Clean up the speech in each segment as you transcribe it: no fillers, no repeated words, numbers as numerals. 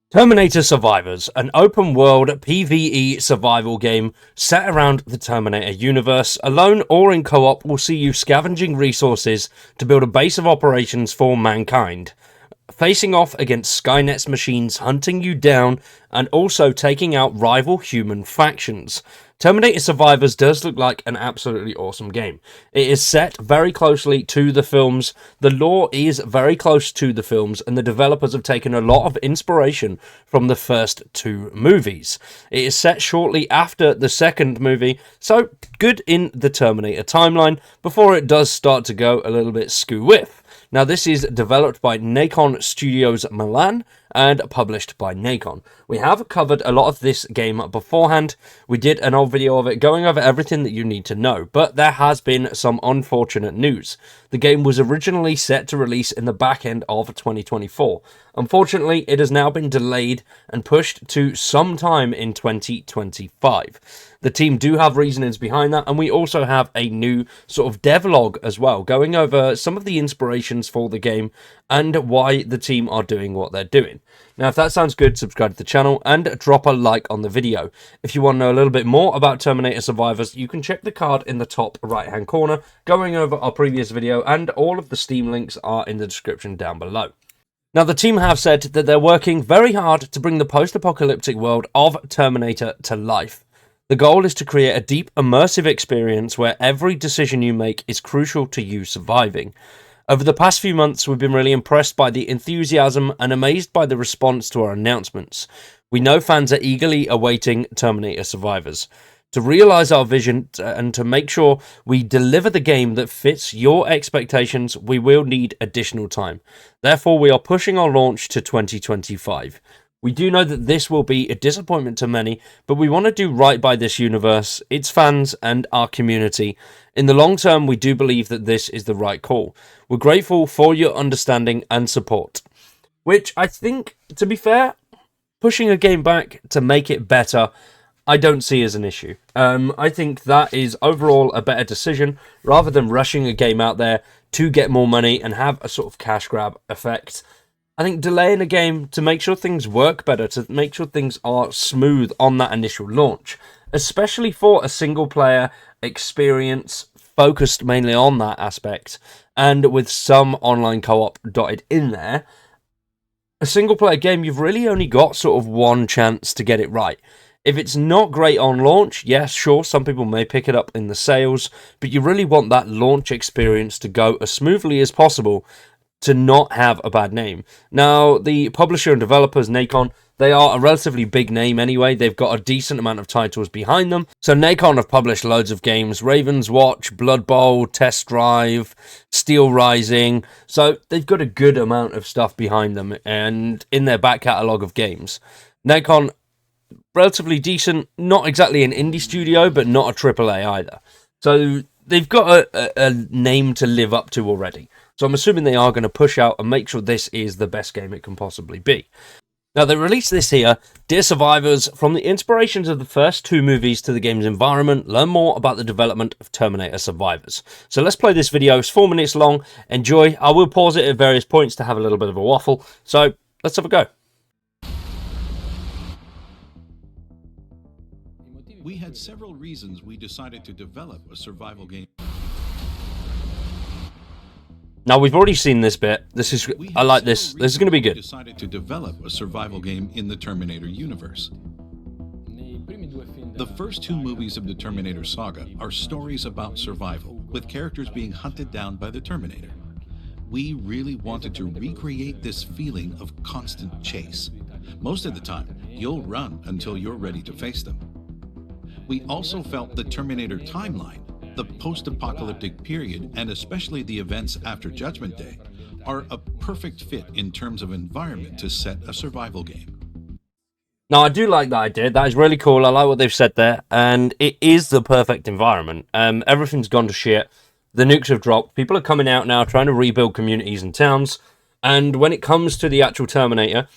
Terminator Survivors, an open-world PvE survival game set around the Terminator universe. Alone or in co-op will see you scavenging resources to build a base of operations for mankind, facing off against Skynet's machines hunting you down and also taking out rival human factions. Terminator Survivors does look like an absolutely awesome game. It is set very closely to the films, the lore is very close to the films, and the developers have taken a lot of inspiration from the first two movies. It is set shortly after the second movie, so good in the Terminator timeline, before it does start to go a little bit skew-whiff. Now, this is developed by Nacon Studios Milan and published by Nacon. We have covered a lot of this game beforehand. We did an old video of it going over everything that you need to know, but there has been some unfortunate news. The game was originally set to release in the back end of 2024. Unfortunately, it has now been delayed and pushed to sometime in 2025. The team do have reasonings behind that, and we also have a new sort of devlog as well, going over some of the inspirations for the game and why the team are doing what they're doing. Now, if that sounds good, subscribe to the channel and drop a like on the video. If you want to know a little bit more about Terminator Survivors, you can check the card in the top right-hand corner, going over our previous video, and all of the Steam links are in the description down below. Now, the team have said that they're working very hard to bring the post-apocalyptic world of Terminator to life. The goal is to create a deep, immersive experience where every decision you make is crucial to you surviving. Over the past few months, we've been really impressed by the enthusiasm and amazed by the response to our announcements. We know fans are eagerly awaiting Terminator Survivors. To realise our vision and to make sure we deliver the game that fits your expectations, we will need additional time. Therefore, we are pushing our launch to 2025. We do know that this will be a disappointment to many, but we want to do right by this universe, its fans, and our community. In the long term, we do believe that this is the right call. We're grateful for your understanding and support. Which I think, to be fair, pushing a game back to make it better, I don't see as an issue. I think that is overall a better decision, rather than rushing a game out there to get more money and have a sort of cash grab effect. I think delaying a game to make sure things work better, to make sure things are smooth on that initial launch, especially for a single player experience focused mainly on that aspect and with some online co-op dotted in there. A single player game, you've really only got sort of one chance to get it right. If it's not great on launch, yes, sure, some people may pick it up in the sales, but you really want that launch experience to go as smoothly as possible to not have a bad name. Now, the publisher and developers, Nacon, they are a relatively big name anyway. They've got a decent amount of titles behind them. So Nacon have published loads of games: Raven's Watch, Blood Bowl, Test Drive, Steel Rising. So they've got a good amount of stuff behind them and in their back catalogue of games. Nacon, relatively decent, not exactly an indie studio, but not a AAA either. So they've got a name to live up to already. So I'm assuming they are going to push out and make sure this is the best game it can possibly be. Now, they released this here, Dear Survivors, from the inspirations of the first two movies to the game's environment. Learn more about the development of Terminator Survivors. So let's play this video. It's 4 minutes long. Enjoy. I will pause it at various points to have a little bit of a waffle. So let's have a go. We had several reasons we decided to develop a survival game. Now, we've already seen this bit. I like this. This is going to be good. Decided to develop a survival game in the Terminator universe. The first two movies of the Terminator saga are stories about survival, with characters being hunted down by the Terminator. We really wanted to recreate this feeling of constant chase. Most of the time, you'll run until you're ready to face them. We also felt the Terminator timeline, the post-apocalyptic period, and especially the events after Judgment Day, are a perfect fit in terms of environment to set a survival game. Now, I do like that idea. That is really cool. I like what they've said there, and it is the perfect environment. Everything's gone to shit. The nukes have dropped. People are coming out now trying to rebuild communities and towns, and when it comes to the actual Terminator,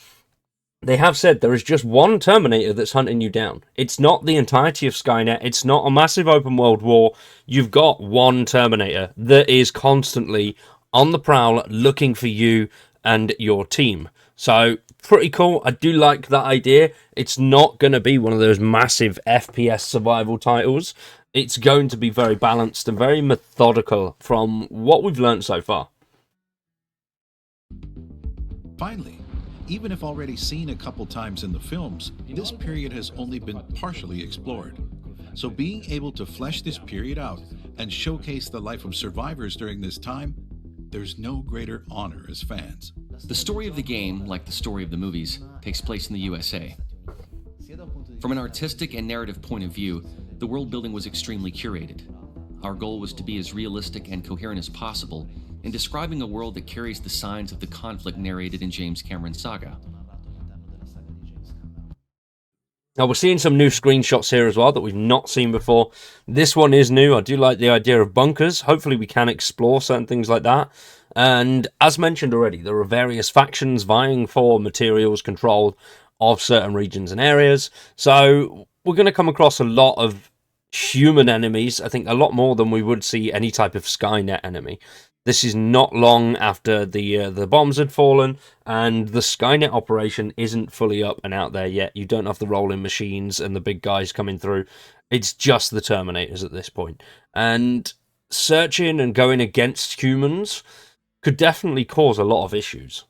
they have said there is just one Terminator that's hunting you down. It's not the entirety of Skynet. It's not a massive open world war. You've got one Terminator that is constantly on the prowl looking for you and your team. So pretty cool. I do like that idea. It's not going to be one of those massive FPS survival titles. It's going to be very balanced and very methodical from what we've learned so far. Finally, even if already seen a couple times in the films, this period has only been partially explored. So being able to flesh this period out and showcase the life of survivors during this time, there's no greater honor as fans. The story of the game, like the story of the movies, takes place in the USA. From an artistic and narrative point of view, the world building was extremely curated. Our goal was to be as realistic and coherent as possible in describing a world that carries the signs of the conflict narrated in James Cameron's saga. Now, we're seeing some new screenshots here as well that we've not seen before. This one is new. I do like the idea of bunkers. Hopefully we can explore certain things like that. And as mentioned already, there are various factions vying for materials control of certain regions and areas. So we're going to come across a lot of human enemies. I think a lot more than we would see any type of Skynet enemy. This is not long after the bombs had fallen, and the Skynet operation isn't fully up and out there yet. You don't have the rolling machines and the big guys coming through. It's just the Terminators at this point. And searching and going against humans could definitely cause a lot of issues.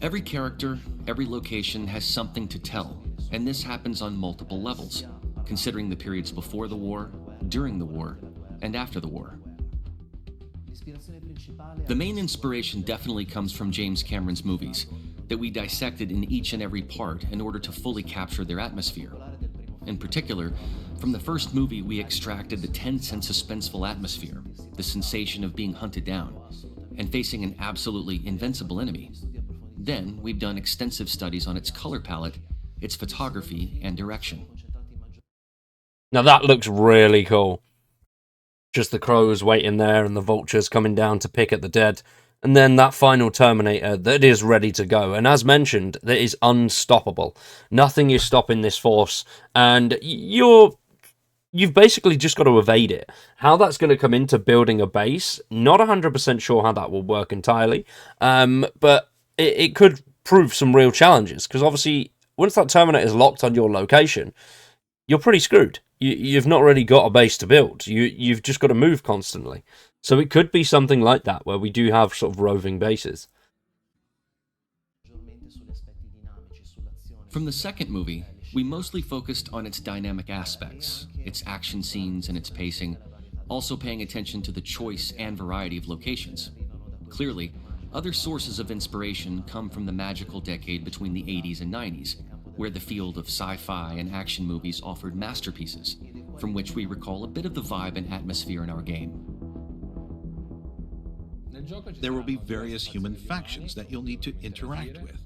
Every character, every location has something to tell, and this happens on multiple levels, considering the periods before the war, during the war, and after the war. The main inspiration definitely comes from James Cameron's movies, that we dissected in each and every part in order to fully capture their atmosphere. In particular, from the first movie we extracted the tense and suspenseful atmosphere, the sensation of being hunted down, and facing an absolutely invincible enemy. Then we've done extensive studies on its color palette, its photography, and direction. Now that looks really cool. Just the crows waiting there and the vultures coming down to pick at the dead. And then that final Terminator that is ready to go. And as mentioned, that is unstoppable. Nothing is stopping this force. And you've basically just got to evade it. How that's going to come into building a base, not 100% sure how that will work entirely. But it could prove some real challenges. Because obviously, once that Terminator is locked on your location, you're pretty screwed. You've not really got a base to build. You've just got to move constantly. So it could be something like that, where we do have sort of roving bases. From the second movie, we mostly focused on its dynamic aspects, its action scenes and its pacing, also paying attention to the choice and variety of locations. Clearly, other sources of inspiration come from the magical decade between the 80s and 90s, where the field of sci-fi and action movies offered masterpieces, from which we recall a bit of the vibe and atmosphere in our game. There will be various human factions that you'll need to interact with,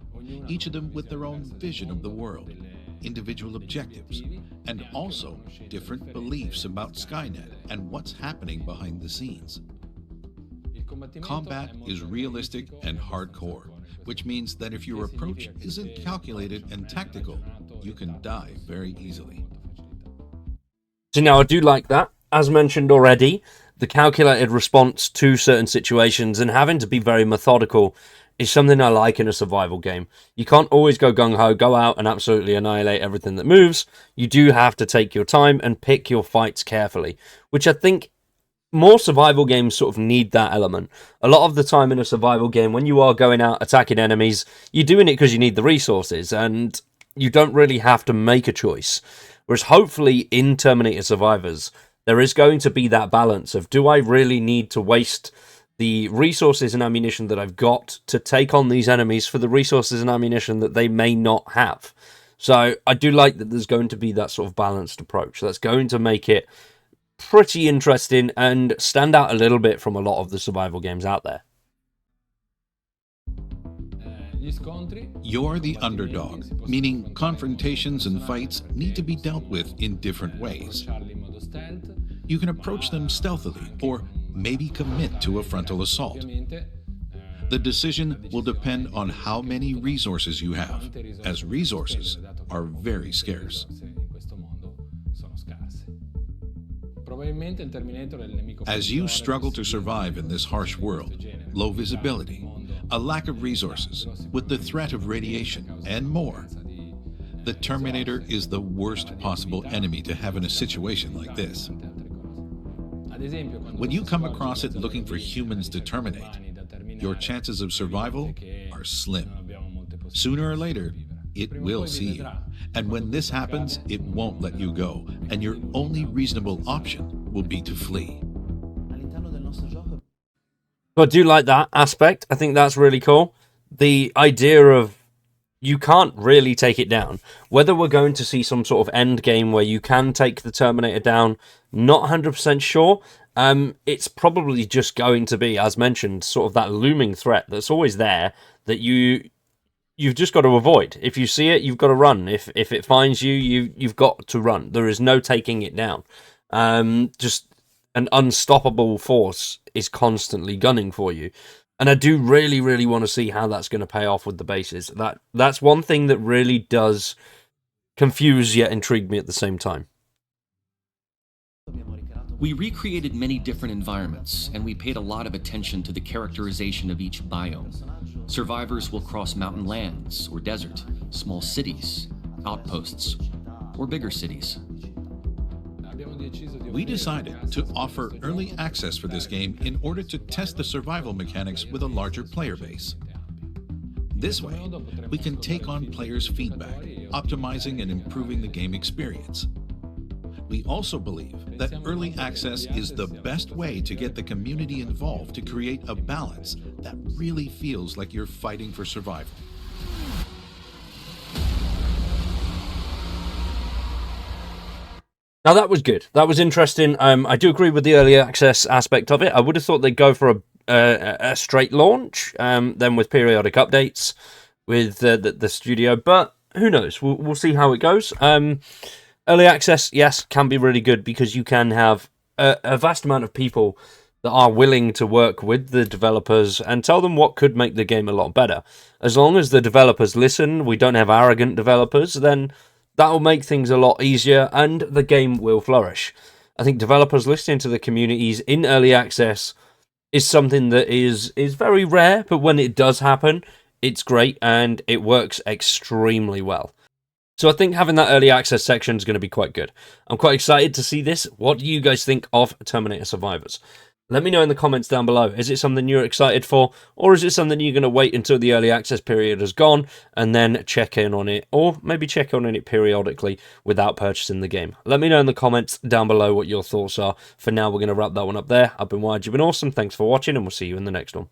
each of them with their own vision of the world, individual objectives, and also different beliefs about Skynet and what's happening behind the scenes. Combat is realistic and hardcore, which means that if your approach isn't calculated and tactical, you can die very easily. So now I do like that. As mentioned already, the calculated response to certain situations and having to be very methodical is something I like in a survival game. You can't always go gung-ho, go out and absolutely annihilate everything that moves. You do have to take your time and pick your fights carefully, which I think more survival games sort of need that element. A lot of the time in a survival game, when you are going out attacking enemies, you're doing it because you need the resources, and you don't really have to make a choice. Whereas hopefully in Terminator Survivors, there is going to be that balance of, do I really need to waste the resources and ammunition that I've got to take on these enemies for the resources and ammunition that they may not have? So I do like that there's going to be that sort of balanced approach. That's going to make it pretty interesting and stand out a little bit from a lot of the survival games out there. You're the underdog, meaning confrontations and fights need to be dealt with in different ways. You can approach them stealthily or maybe commit to a frontal assault. The decision will depend on how many resources you have, as resources are very scarce. As you struggle to survive in this harsh world, low visibility, a lack of resources, with the threat of radiation, and more. The Terminator is the worst possible enemy to have in a situation like this. When you come across it looking for humans to terminate, your chances of survival are slim. Sooner or later, it will see you. And when this happens, it won't let you go, and your only reasonable option will be to flee. I do like that aspect. I think that's really cool. The idea of you can't really take it down. Whether we're going to see some sort of end game where you can take the Terminator down, not 100% sure. It's probably just going to be, as mentioned, sort of that looming threat that's always there that you've just got to avoid. If you see it, you've got to run. If it finds you, you've got to run. There is no taking it down. Just an unstoppable force is constantly gunning for you. And I do really, really want to see how that's going to pay off with the bases. That's one thing that really does confuse yet intrigue me at the same time. We recreated many different environments, and we paid a lot of attention to the characterization of each biome. Survivors will cross mountain lands or desert, small cities, outposts, or bigger cities. We decided to offer early access for this game in order to test the survival mechanics with a larger player base. This way, we can take on players' feedback, optimizing and improving the game experience. We also believe that early access is the best way to get the community involved to create a balance that really feels like you're fighting for survival. Now that was good. That was interesting. I do agree with the early access aspect of it. I would have thought they'd go for a straight launch, then with periodic updates with the studio. But who knows? We'll see how it goes. Early access, yes, can be really good because you can have a vast amount of people that are willing to work with the developers and tell them what could make the game a lot better. As long as the developers listen, we don't have arrogant developers, then that will make things a lot easier and the game will flourish. I think developers listening to the communities in early access is something that is very rare, but when it does happen, it's great and it works extremely well. So I think having that early access section is going to be quite good. I'm quite excited to see this. What do you guys think of Terminator Survivors? Let me know in the comments down below. Is it something you're excited for? Or is it something you're going to wait until the early access period has gone and then check in on it? Or maybe check in on it periodically without purchasing the game. Let me know in the comments down below what your thoughts are. For now, we're going to wrap that one up there. I've been Wyatt. You've been awesome. Thanks for watching and we'll see you in the next one.